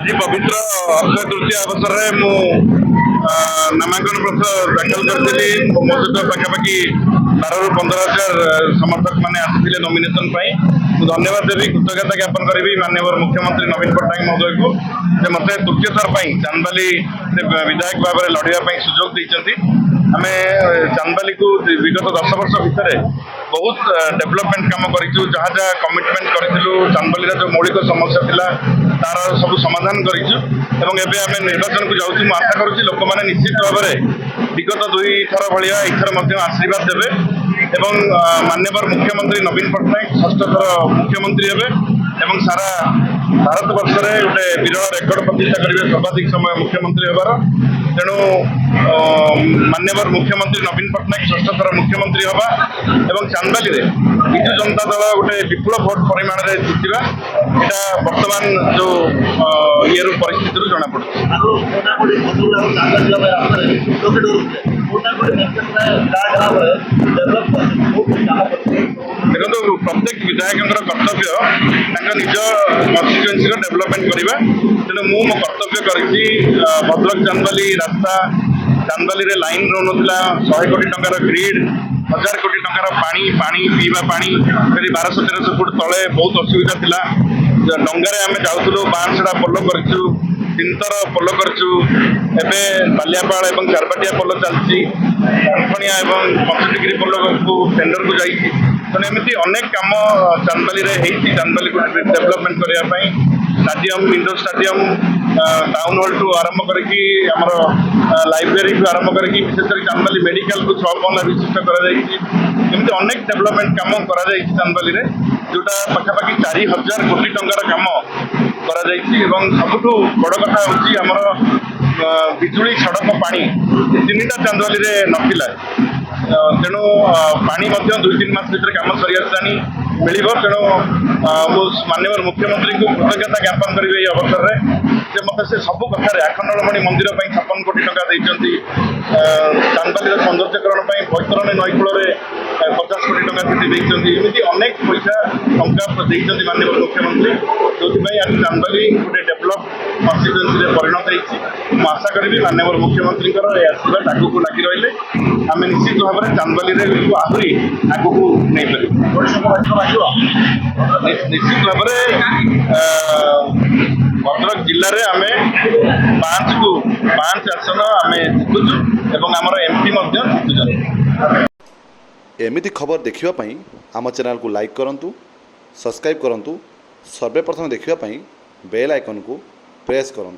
आज पवित्र अक्षय तृतीया अवसर में मु नामांकन पत्र दाखल करी मो सहित पाखापाखि 12-15,000 समर्थक मैंने आसी नॉमिनेशन मुझे धन्यवाद देवी कृतज्ञता ज्ञापन करी माननीय मुख्यमंत्री नवीन पट्टनायक महोदय को मत तृतीय थर चांदबाली विधायक भाव में लड़ाई सुजोग देते आम चांदबाली को विगत 10 वर्ष भितर बहुत डेवलपमेंट काम करूँ जहाँ जहाँ कमिटमेंट करूँ चांदबाली जो मौलिक समस्या थिला तार सब समाधान करूँ आम निर्वाचन को जाऊँ आशा करुँच लोक मैंने निश्चित भाव में विगत 2 थर भाया एथर आशीर्वाद देवे एवं माननीय मुख्यमंत्री नवीन पट्टनायक 6ठ थर मुख्यमंत्री हे सारा भारत वर्ष में गोटे विरल रेकर्ड प्रतिष्ठा करेंगे सर्वाधिक समय मुख्यमंत्री होबार तेणु माननीय मुख्यमंत्री नवीन पट्टनायक 6ठ थर मुख्यमंत्री हवा एवं चांदबाली विजु जनता दल गोटे विपुल भोट परिमाण में जितवा यहाँ बर्तमान जो ये परिस्थिति जना देखो प्रत्येक विधायक कर्तव्य निज कन्स्टिट्युएन्सी डेवलपमेंट करवा तेणु मो कर्तव्य करी भद्रक चांदबाली रास्ता चांदबाली रे लाइन रोना 100 कोटी टंकार ग्रिड 1000 कोटी टंकार पानी पानी पीवा पानी 1200-1300 फुट तले बहुत असुविधा थिला डंगारे आम जाऊँ बांसड़ा पोल करूँ 3 थर पोल करूँ एवं बालियापाड़ और चारपाटिया पोल चलती खणिया और 65 पोल को टेंडर को जाइए तेणु एमती अनेक कम चांदबाली चांदबाली को डेवलपमेंट करने stadium indoor stadium town hall टू आरंभ करके लाइब्रेरी को आरंभ करके विशेषकर चांदबाली मेडिकल को 6 बंगला विशिष्ट करमती अनेक डेवलपमेंट कम कर चांदबाली जोटा पाखापाखि 4,000 कोटी टंकार कम कर सबुठ बड़ कथा हूँ बिजुली सड़क पानी 3टा चांदबाली नथिला तेणु पानी 2-3 मास भर कम सरी आसानी मिल तेणु माननीय मुख्यमंत्री को कृतज्ञता ज्ञापन करेंगे ये अवसर में से मत से सब कथार आखंडमणि मंदिर 56 कोटी टंका देती चांदबाली सौंदर्यकरण बैतरणी नईकूल 50 कोटी टंका देती अनेक पैसा टंका देते माननीय मुख्यमंत्री जो आज चांदबाली गोटे डेभलप कन्स्टिट्युएन्सी परिणत होती आशा करी माननीय मुख्यमंत्री आशीर्वाद आगू लगी रही आम निश्चित भाव में चांदबाली आहरी आगू नहीं पार निश्चित भाव भद्रक जिले में आम 5 आसन आम जितुचु एवं आमर एमपी जितुचन एमिति खबर देखिवाई आम चैनल को लाइक करूँ सब्सक्राइब करूँ सर्वप्रथम देखिवाई बेल आइकन को प्रेस करूँ।